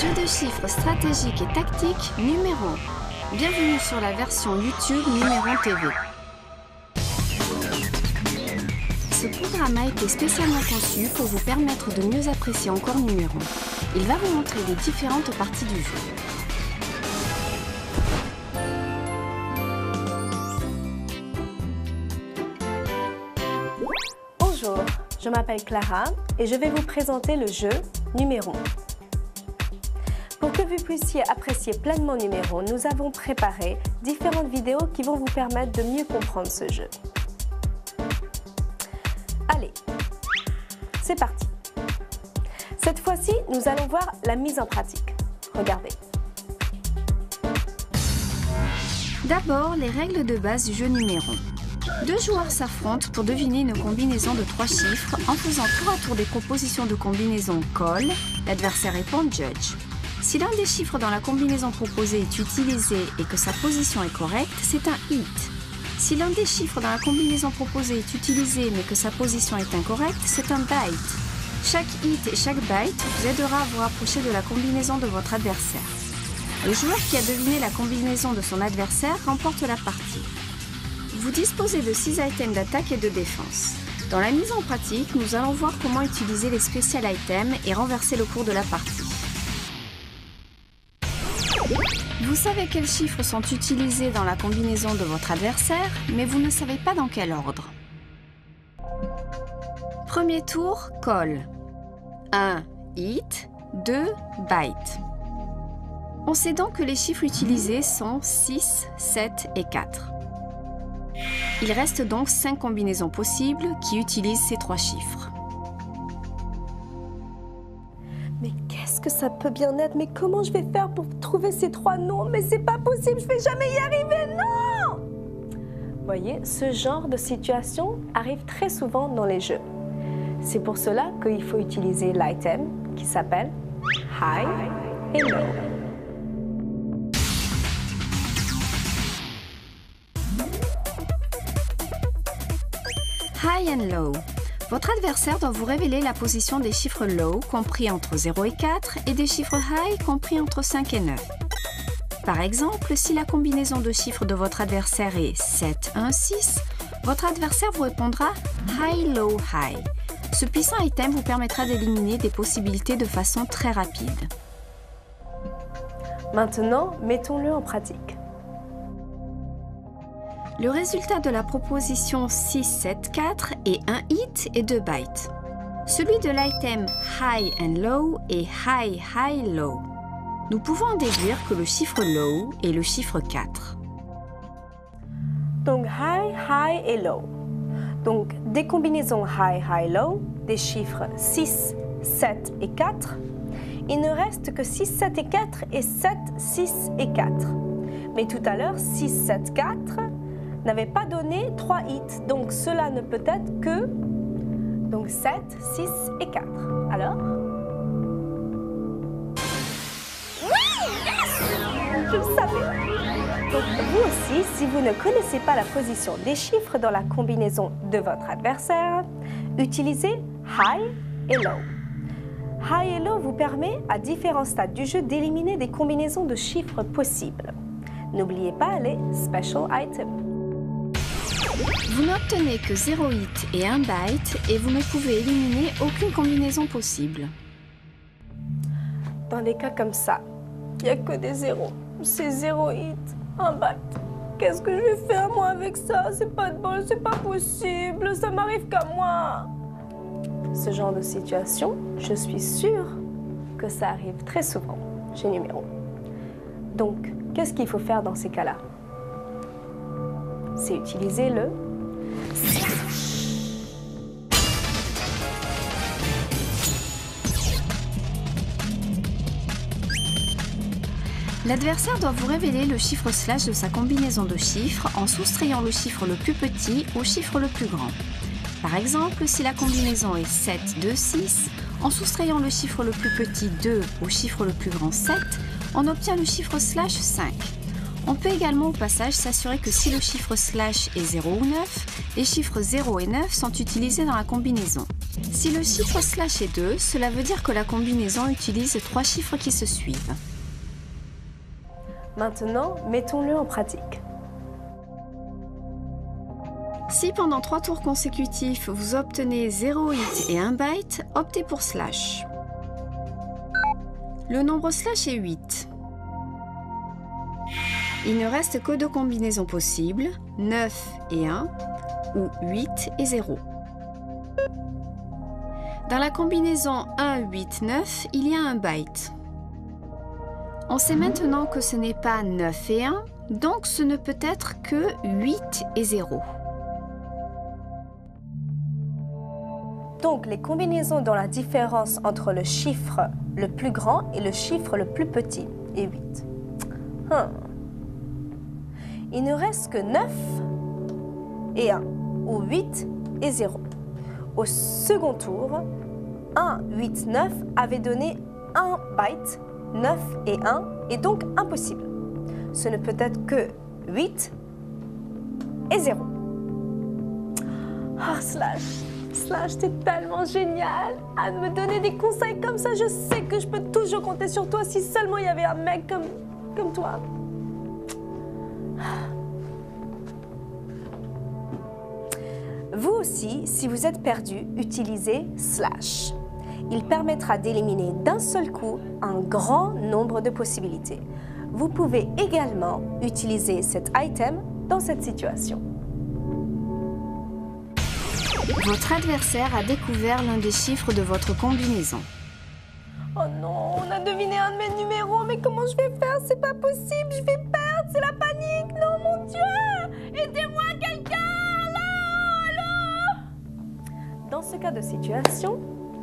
Jeu de chiffres stratégique et tactique numéro. Bienvenue sur la version YouTube Numéron TV. Ce programme a été spécialement conçu pour vous permettre de mieux apprécier encore Numéron. Il va vous montrer les différentes parties du jeu. Bonjour, je m'appelle Clara et je vais vous présenter le jeu Numéron. Pour que vous puissiez apprécier pleinement Numéron, nous avons préparé différentes vidéos qui vont vous permettre de mieux comprendre ce jeu. Allez, c'est parti. Cette fois-ci, nous allons voir la mise en pratique. Regardez. D'abord, les règles de base du jeu Numéron. Deux joueurs s'affrontent pour deviner une combinaison de 3 chiffres en faisant tour à tour des propositions de combinaison Call. L'adversaire répond Judge. Si l'un des chiffres dans la combinaison proposée est utilisé et que sa position est correcte, c'est un hit. Si l'un des chiffres dans la combinaison proposée est utilisé mais que sa position est incorrecte, c'est un bite. Chaque hit et chaque bite vous aidera à vous rapprocher de la combinaison de votre adversaire. Le joueur qui a deviné la combinaison de son adversaire remporte la partie. Vous disposez de 6 items d'attaque et de défense. Dans la mise en pratique, nous allons voir comment utiliser les special items et renverser le cours de la partie. Vous savez quels chiffres sont utilisés dans la combinaison de votre adversaire, mais vous ne savez pas dans quel ordre. Premier tour, Call. 1, hit, 2, bite. On sait donc que les chiffres utilisés sont 6, 7 et 4. Il reste donc 5 combinaisons possibles qui utilisent ces 3 chiffres. Mais qu'est-ce que ça peut bien être? Mais comment je vais faire pour trouver ces 3 noms? Mais c'est pas possible, je vais jamais y arriver, non! Voyez, ce genre de situation arrive très souvent dans les jeux. C'est pour cela qu'il faut utiliser l'item qui s'appelle High et Low. High and Low. Votre adversaire doit vous révéler la position des chiffres low compris entre 0 et 4 et des chiffres high compris entre 5 et 9. Par exemple, si la combinaison de chiffres de votre adversaire est 7, 1, 6, votre adversaire vous répondra High, Low, High. Ce puissant item vous permettra d'éliminer des possibilités de façon très rapide. Maintenant, mettons-le en pratique. Le résultat de la proposition 6, 7, 4 est un hit et 2 bytes. Celui de l'item High and Low est High, High, Low. Nous pouvons en déduire que le chiffre Low est le chiffre 4. Donc High, High et Low. Donc des combinaisons High, High, Low, des chiffres 6, 7 et 4. Il ne reste que 6, 7 et 4 et 7, 6 et 4. Mais tout à l'heure, 6, 7, 4 n'avait pas donné 3 hits, donc cela ne peut être que donc 7, 6 et 4. Alors? Oui! Yes! Je le savais! Donc vous aussi, si vous ne connaissez pas la position des chiffres dans la combinaison de votre adversaire, utilisez High et Low. High et Low vous permet à différents stades du jeu d'éliminer des combinaisons de chiffres possibles. N'oubliez pas les special items. Vous n'obtenez que 0 hit et 1 byte et vous ne pouvez éliminer aucune combinaison possible. Dans des cas comme ça, il n'y a que des zéros. C'est 0 hit, 1 byte. Qu'est-ce que je vais faire moi avec ça? C'est pas de bol, c'est pas possible, ça m'arrive qu'à moi. Ce genre de situation, je suis sûre que ça arrive très souvent chez Numéron. Donc, qu'est-ce qu'il faut faire dans ces cas-là? C'est utiliser le L'adversaire doit vous révéler le chiffre slash de sa combinaison de chiffres en soustrayant le chiffre le plus petit au chiffre le plus grand. Par exemple, si la combinaison est 7, 2, 6, en soustrayant le chiffre le plus petit 2 au chiffre le plus grand 7, on obtient le chiffre slash 5. On peut également au passage s'assurer que si le chiffre slash est 0 ou 9, les chiffres 0 et 9 sont utilisés dans la combinaison. Si le chiffre slash est 2, cela veut dire que la combinaison utilise 3 chiffres qui se suivent. Maintenant, mettons-le en pratique. Si pendant 3 tours consécutifs, vous obtenez 0 hit et 1 byte, optez pour slash. Le nombre slash est 8. Il ne reste que 2 combinaisons possibles, 9 et 1 ou 8 et 0. Dans la combinaison 1, 8, 9, il y a un byte. On sait maintenant que ce n'est pas 9 et 1, donc ce ne peut être que 8 et 0. Donc, les combinaisons dont la différence entre le chiffre le plus grand et le chiffre le plus petit est 8. Il ne reste que 9 et 1, ou 8 et 0. Au second tour, 1, 8, 9 avait donné 1 byte, 9 et 1 est donc impossible. Ce ne peut être que 8 et 0. Ah, Slash, t'es tellement génial à me donner des conseils comme ça. Je sais que je peux toujours compter sur toi si seulement il y avait un mec comme toi. Vous aussi, si vous êtes perdu, utilisez slash. Il permettra d'éliminer d'un seul coup un grand nombre de possibilités. Vous pouvez également utiliser cet item dans cette situation. Votre adversaire a découvert l'un des chiffres de votre combinaison. Oh non, on a deviné un de mes numéros, mais comment je vais faire? C'est pas possible, je vais perdre, c'est la panique. Non, mon Dieu! Aidez-moi, quelqu'un! Allô? Dans ce cas de situation,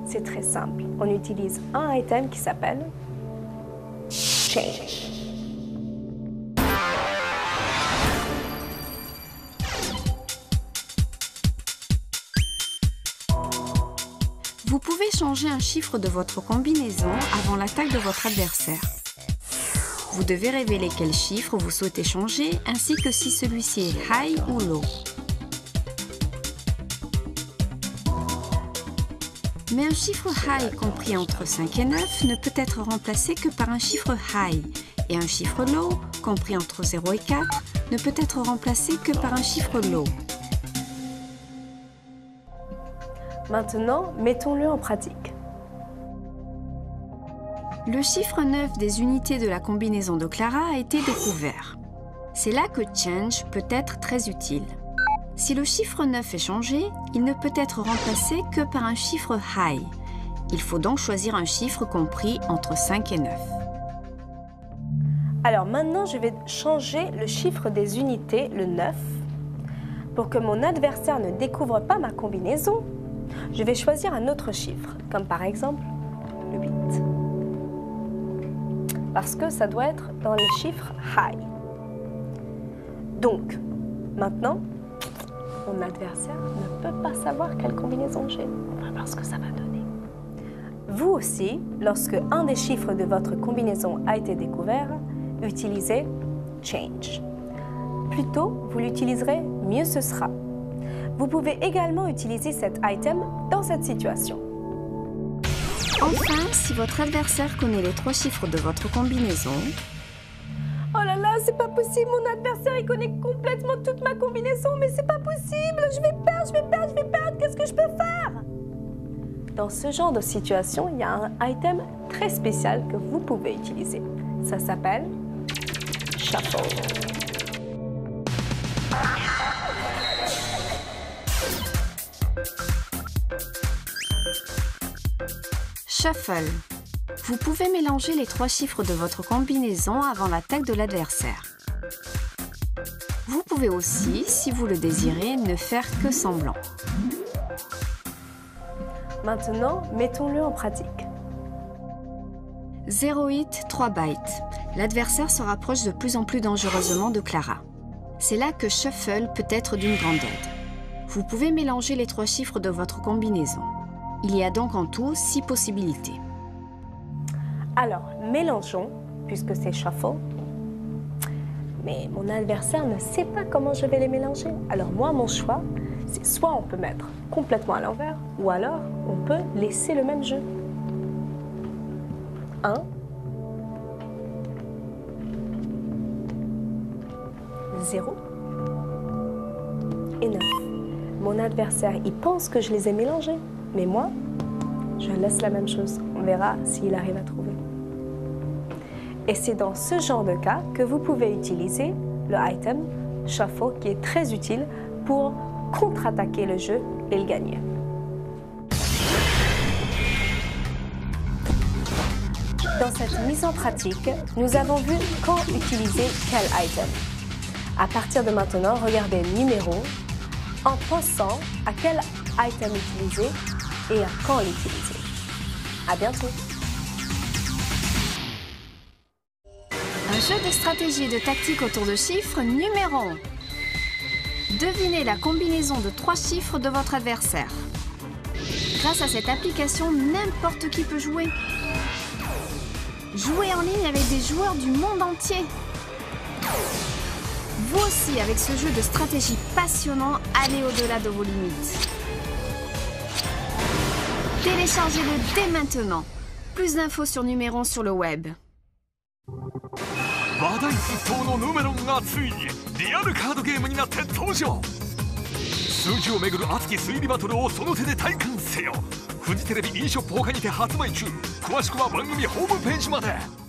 c'est très simple. On utilise un item qui s'appelle Change. Vous pouvez changer un chiffre de votre combinaison avant l'attaque de votre adversaire. Vous devez révéler quel chiffre vous souhaitez changer ainsi que si celui-ci est high ou low. Mais un chiffre high compris entre 5 et 9 ne peut être remplacé que par un chiffre high et un chiffre low compris entre 0 et 4 ne peut être remplacé que par un chiffre low. Maintenant, mettons-le en pratique. Le chiffre 9 des unités de la combinaison de Clara a été découvert. C'est là que Change peut être très utile. Si le chiffre 9 est changé, il ne peut être remplacé que par un chiffre high. Il faut donc choisir un chiffre compris entre 5 et 9. Alors maintenant, je vais changer le chiffre des unités, le 9. Pour que mon adversaire ne découvre pas ma combinaison, je vais choisir un autre chiffre, comme par exemple le 8. Parce que ça doit être dans le chiffre high. Donc, maintenant, mon adversaire ne peut pas savoir quelle combinaison j'ai. On va voir ce que ça va donner. Vous aussi, lorsque un des chiffres de votre combinaison a été découvert, utilisez Change. Plus tôt vous l'utiliserez, mieux ce sera. Vous pouvez également utiliser cet item dans cette situation. Enfin, si votre adversaire connaît les 3 chiffres de votre combinaison, oh là là, c'est pas possible, mon adversaire il connaît complètement toute ma combinaison, mais c'est pas possible, je vais perdre, qu'est-ce que je peux faire? Dans ce genre de situation, il y a un item très spécial que vous pouvez utiliser. Ça s'appelle Shuffle. Shuffle. Vous pouvez mélanger les 3 chiffres de votre combinaison avant l'attaque de l'adversaire. Vous pouvez aussi, si vous le désirez, ne faire que semblant. Maintenant, mettons-le en pratique. 0 hit, 3 bytes. L'adversaire se rapproche de plus en plus dangereusement de Clara. C'est là que Shuffle peut être d'une grande aide. Vous pouvez mélanger les 3 chiffres de votre combinaison. Il y a donc en tout 6 possibilités. Alors, mélangeons, puisque c'est Shuffle. Mais mon adversaire ne sait pas comment je vais les mélanger. Alors moi, mon choix, c'est soit on peut mettre complètement à l'envers, ou alors on peut laisser le même jeu. 1, 0 et 9. Mon adversaire, il pense que je les ai mélangés, mais moi, je laisse la même chose. On verra s'il arrive à trouver. Et c'est dans ce genre de cas que vous pouvez utiliser le item Shuffle, qui est très utile pour contre-attaquer le jeu et le gagner. Dans cette mise en pratique, nous avons vu quand utiliser quel item. À partir de maintenant, regardez le numéro en pensant à quel item utiliser et à quand l'utiliser. À bientôt! Un jeu de stratégie et de tactique autour de chiffres numéro. Devinez la combinaison de 3 chiffres de votre adversaire. Grâce à cette application, n'importe qui peut jouer. Jouez en ligne avec des joueurs du monde entier. Vous aussi, avec ce jeu de stratégie passionnant, allez au-delà de vos limites. Téléchargez-le dès maintenant. Plus d'infos sur Numéron sur le web. 話題沸騰のヌメロンがついにリアルカードゲームになって登場。数字をめぐる熱き推理バトルをその手で体感せよ。フジテレビ e ショップ他にて発売中。詳しくは番組ホームページまで。